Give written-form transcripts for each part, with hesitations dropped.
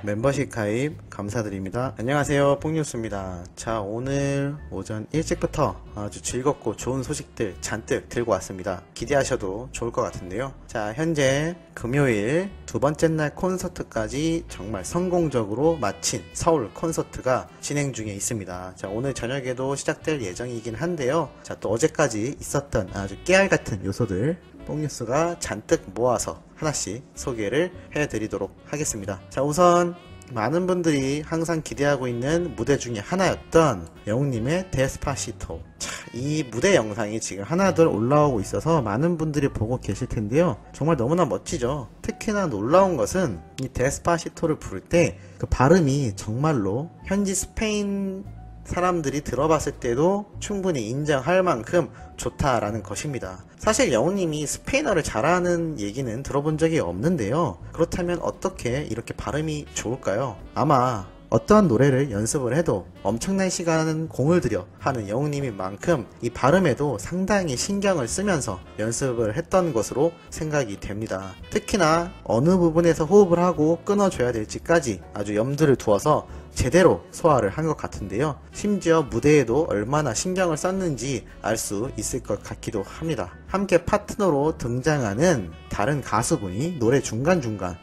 멤버십 가입 감사드립니다. 안녕하세요, 뽕뉴스입니다. 자, 오늘 오전 일찍부터 아주 즐겁고 좋은 소식들 잔뜩 들고 왔습니다. 기대하셔도 좋을 것 같은데요. 자, 현재 금요일 두 번째 날 콘서트까지 정말 성공적으로 마친 서울 콘서트가 진행 중에 있습니다. 자, 오늘 저녁에도 시작될 예정이긴 한데요. 자, 또 어제까지 있었던 아주 깨알 같은 요소들 뽕뉴스가 잔뜩 모아서 하나씩 소개를 해드리도록 하겠습니다. 자, 우선 많은 분들이 항상 기대하고 있는 무대 중에 하나였던 영웅님의 데스파시토. 자, 이 무대 영상이 지금 하나둘 올라오고 있어서 많은 분들이 보고 계실 텐데요. 정말 너무나 멋지죠. 특히나 놀라운 것은 이 데스파시토를 부를 때 그 발음이 정말로 현지 스페인 사람들이 들어봤을 때도 충분히 인정할 만큼 좋다라는 것입니다. 사실 영웅님이 스페인어를 잘하는 얘기는 들어본 적이 없는데요. 그렇다면 어떻게 이렇게 발음이 좋을까요? 아마 어떠한 노래를 연습을 해도 엄청난 시간 공을 들여 하는 영웅님인 만큼 이 발음에도 상당히 신경을 쓰면서 연습을 했던 것으로 생각이 됩니다. 특히나 어느 부분에서 호흡을 하고 끊어줘야 될지까지 아주 염두를 두어서 제대로 소화를 한 것 같은데요. 심지어 무대에도 얼마나 신경을 썼는지 알 수 있을 것 같기도 합니다. 함께 파트너로 등장하는 다른 가수분이 노래 중간중간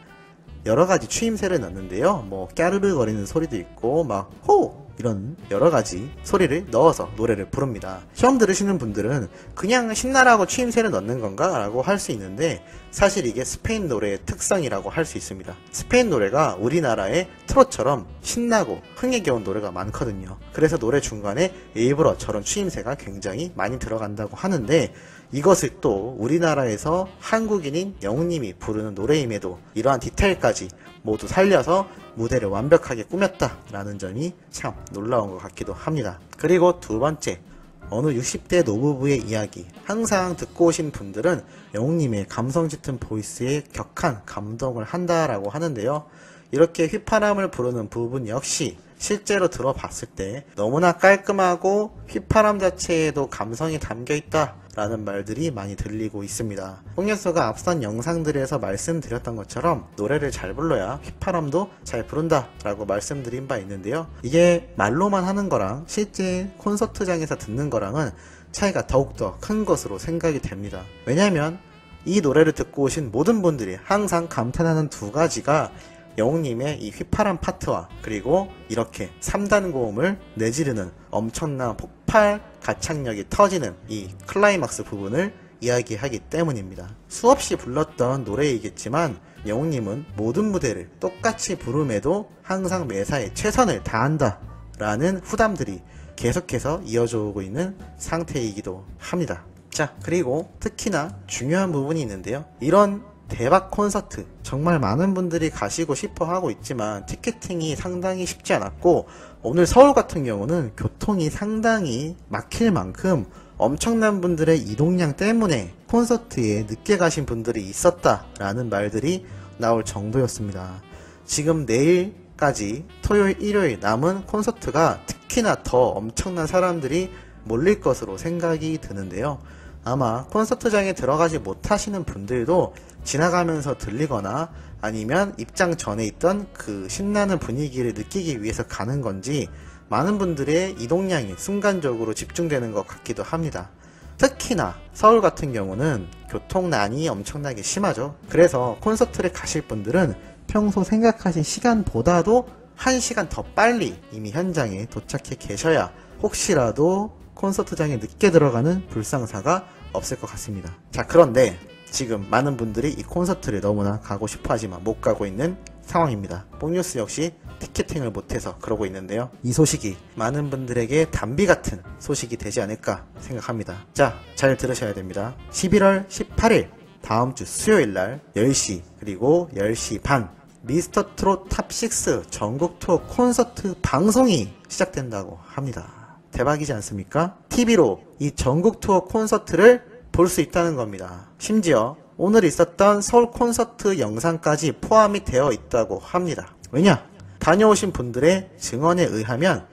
여러가지 추임새를 넣는데요. 뭐 까르르 거리는 소리도 있고 막 호! 이런 여러가지 소리를 넣어서 노래를 부릅니다. 처음 들으시는 분들은 그냥 신나라고 추임새를 넣는 건가? 라고 할 수 있는데 사실 이게 스페인 노래의 특성이라고 할 수 있습니다. 스페인 노래가 우리나라의 트롯처럼 신나고 흥에 겨운 노래가 많거든요. 그래서 노래 중간에 일부러 저런 추임새가 굉장히 많이 들어간다고 하는데 이것을 또 우리나라에서 한국인인 영웅님이 부르는 노래임에도 이러한 디테일까지 모두 살려서 무대를 완벽하게 꾸몄다라는 점이 참 놀라운 것 같기도 합니다. 그리고 두 번째, 어느 60대 노부부의 이야기. 항상 듣고 오신 분들은 영웅님의 감성 짙은 보이스에 격한 감동을 한다라고 하는데요. 이렇게 휘파람을 부르는 부분 역시 실제로 들어봤을 때 너무나 깔끔하고 휘파람 자체에도 감성이 담겨있다 라는 말들이 많이 들리고 있습니다. 뽕뉴스가 앞선 영상들에서 말씀드렸던 것처럼 노래를 잘 불러야 휘파람도 잘 부른다 라고 말씀드린 바 있는데요. 이게 말로만 하는 거랑 실제 콘서트장에서 듣는 거랑은 차이가 더욱더 큰 것으로 생각이 됩니다. 왜냐하면 이 노래를 듣고 오신 모든 분들이 항상 감탄하는 두 가지가 영웅님의 이 휘파람 파트와 그리고 이렇게 3단 고음을 내지르는 엄청난 폭발 가창력이 터지는 이 클라이막스 부분을 이야기하기 때문입니다. 수없이 불렀던 노래이겠지만 영웅님은 모든 무대를 똑같이 부름에도 항상 매사에 최선을 다한다 라는 후담들이 계속해서 이어져 오고 있는 상태이기도 합니다. 자, 그리고 특히나 중요한 부분이 있는데요. 이런 대박 콘서트 정말 많은 분들이 가시고 싶어 하고 있지만 티켓팅이 상당히 쉽지 않았고 오늘 서울 같은 경우는 교통이 상당히 막힐 만큼 엄청난 분들의 이동량 때문에 콘서트에 늦게 가신 분들이 있었다라는 말들이 나올 정도였습니다. 지금 내일까지 토요일 일요일 남은 콘서트가 특히나 더 엄청난 사람들이 몰릴 것으로 생각이 드는데요. 아마 콘서트장에 들어가지 못하시는 분들도 지나가면서 들리거나 아니면 입장 전에 있던 그 신나는 분위기를 느끼기 위해서 가는 건지 많은 분들의 이동량이 순간적으로 집중되는 것 같기도 합니다. 특히나 서울 같은 경우는 교통난이 엄청나게 심하죠. 그래서 콘서트를 가실 분들은 평소 생각하신 시간보다도 1시간 더 빨리 이미 현장에 도착해 계셔야 혹시라도 콘서트장에 늦게 들어가는 불상사가 없을 것 같습니다. 자, 그런데 지금 많은 분들이 이 콘서트를 너무나 가고 싶어 하지만 못 가고 있는 상황입니다. 뽕뉴스 역시 티켓팅을 못해서 그러고 있는데요. 이 소식이 많은 분들에게 단비 같은 소식이 되지 않을까 생각합니다. 자, 잘 들으셔야 됩니다. 11월 18일 다음 주 수요일날 10시 그리고 10시 반 미스터 트롯 탑6 전국 투어 콘서트 방송이 시작된다고 합니다. 대박이지 않습니까? TV로 이 전국 투어 콘서트를 볼 수 있다는 겁니다. 심지어 오늘 있었던 서울 콘서트 영상까지 포함이 되어 있다고 합니다. 왜냐? 다녀오신 분들의 증언에 의하면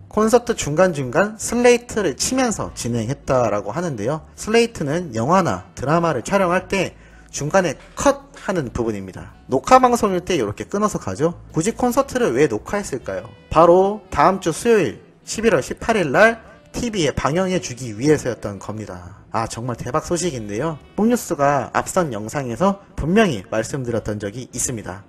콘서트 중간중간 슬레이트를 치면서 진행했다라고 하는데요. 슬레이트는 영화나 드라마를 촬영할 때 중간에 컷 하는 부분입니다. 녹화 방송일 때 이렇게 끊어서 가죠. 굳이 콘서트를 왜 녹화했을까요? 바로 다음 주 수요일 11월 18일 날 TV에 방영해 주기 위해서였던 겁니다. 아, 정말 대박 소식인데요. 뽕뉴스가 앞선 영상에서 분명히 말씀드렸던 적이 있습니다.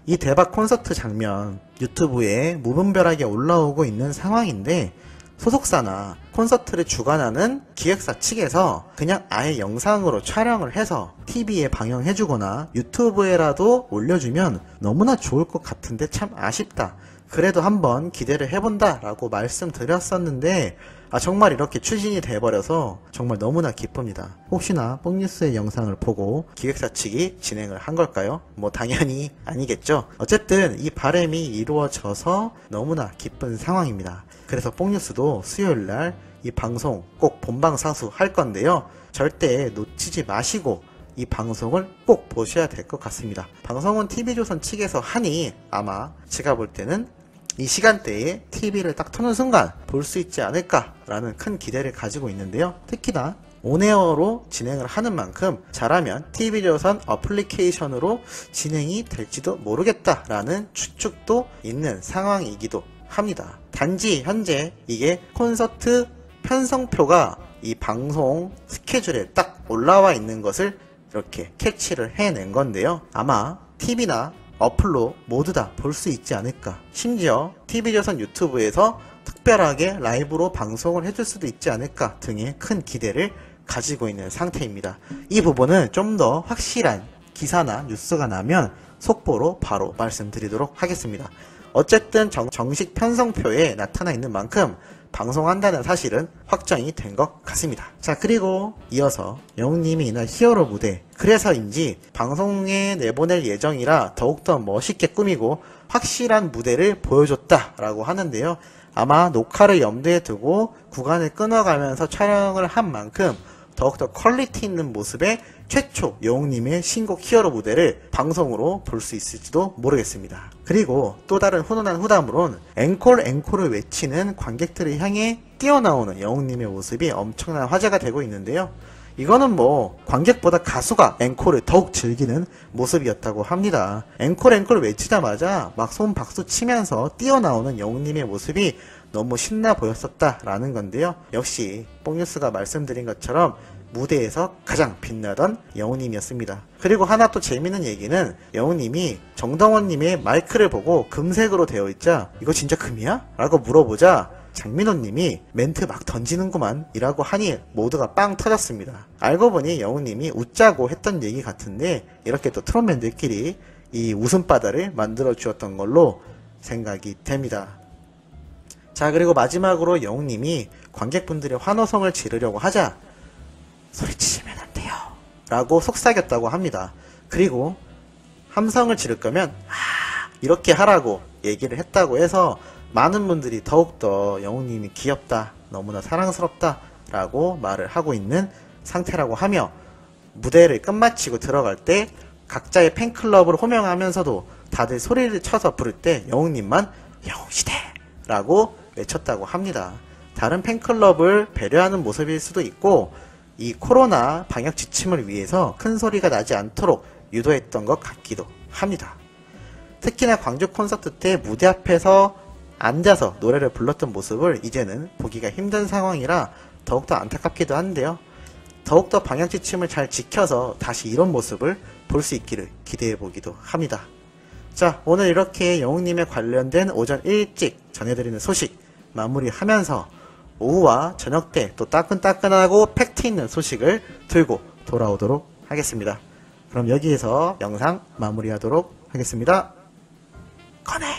이 대박 콘서트 장면 유튜브에 무분별하게 올라오고 있는 상황인데, 소속사나 콘서트를 주관하는 기획사 측에서 그냥 아예 영상으로 촬영을 해서 TV에 방영해주거나 유튜브에라도 올려주면 너무나 좋을 것 같은데 참 아쉽다. 그래도 한번 기대를 해본다 라고 말씀드렸었는데, 정말 이렇게 추진이 돼버려서 정말 너무나 기쁩니다. 혹시나 뽕뉴스의 영상을 보고 기획사 측이 진행을 한 걸까요? 뭐 당연히 아니겠죠. 어쨌든 이 바람이 이루어져서 너무나 기쁜 상황입니다. 그래서 뽕뉴스도 수요일날 이 방송 꼭 본방사수 할 건데요. 절대 놓치지 마시고 이 방송을 꼭 보셔야 될 것 같습니다. 방송은 TV조선 측에서 하니 아마 제가 볼 때는 이 시간대에 TV를 딱 트는 순간 볼 수 있지 않을까라는 큰 기대를 가지고 있는데요. 특히나 온에어로 진행을 하는 만큼 잘하면 TV조선 어플리케이션으로 진행이 될지도 모르겠다라는 추측도 있는 상황이기도 합니다. 단지 현재 이게 콘서트 편성표가 이 방송 스케줄에 딱 올라와 있는 것을 이렇게 캐치를 해낸 건데요. 아마 TV나 어플로 모두 다 볼 수 있지 않을까. 심지어 TV조선 유튜브에서 특별하게 라이브로 방송을 해줄 수도 있지 않을까 등의 큰 기대를 가지고 있는 상태입니다. 이 부분은 좀 더 확실한 기사나 뉴스가 나면 속보로 바로 말씀드리도록 하겠습니다. 어쨌든 정식 편성표에 나타나 있는 만큼 방송한다는 사실은 확정이 된 것 같습니다. 자, 그리고 이어서 영웅님이 이날 히어로 무대, 그래서인지 방송에 내보낼 예정이라 더욱더 멋있게 꾸미고 확실한 무대를 보여줬다라고 하는데요. 아마 녹화를 염두에 두고 구간을 끊어가면서 촬영을 한 만큼 더욱더 퀄리티 있는 모습의 최초 영웅님의 신곡 히어로 무대를 방송으로 볼 수 있을지도 모르겠습니다. 그리고 또 다른 훈훈한 후담으론 앵콜을 외치는 관객들을 향해 뛰어나오는 영웅님의 모습이 엄청난 화제가 되고 있는데요. 이거는 뭐 관객보다 가수가 앵콜을 더욱 즐기는 모습이었다고 합니다. 앵콜 외치자마자 막 손 박수 치면서 뛰어나오는 영웅님의 모습이 너무 신나 보였었다라는 건데요. 역시 뽕뉴스가 말씀드린 것처럼 무대에서 가장 빛나던 영웅님이었습니다. 그리고 하나 또 재밌는 얘기는 영웅님이 정동원님의 마이크를 보고 금색으로 되어 있자 이거 진짜 금이야? 라고 물어보자 장민호님이 멘트 막 던지는구만 이라고 하니 모두가 빵 터졌습니다. 알고 보니 영웅님이 웃자고 했던 얘기 같은데 이렇게 또 트롯맨들끼리 이 웃음바다를 만들어 주었던 걸로 생각이 됩니다. 자, 그리고 마지막으로 영웅님이 관객분들의 환호성을 지르려고 하자 소리치시면 안 돼요 라고 속삭였다고 합니다. 그리고 함성을 지를 거면 이렇게 하라고 얘기를 했다고 해서 많은 분들이 더욱더 영웅님이 귀엽다, 너무나 사랑스럽다 라고 말을 하고 있는 상태라고 하며, 무대를 끝마치고 들어갈 때 각자의 팬클럽을 호명하면서도 다들 소리를 쳐서 부를 때 영웅님만 영웅시대 라고 외쳤다고 합니다. 다른 팬클럽을 배려하는 모습일 수도 있고 이 코로나 방역 지침을 위해서 큰 소리가 나지 않도록 유도했던 것 같기도 합니다. 특히나 광주 콘서트 때 무대 앞에서 앉아서 노래를 불렀던 모습을 이제는 보기가 힘든 상황이라 더욱더 안타깝기도 한데요. 더욱더 방역 지침을 잘 지켜서 다시 이런 모습을 볼 수 있기를 기대해보기도 합니다. 자, 오늘 이렇게 영웅님에 관련된 오전 일찍 전해드리는 소식 마무리하면서 오후와 저녁 때 또 따끈따끈하고 팩트 있는 소식을 들고 돌아오도록 하겠습니다. 그럼 여기에서 영상 마무리하도록 하겠습니다. 꺼내!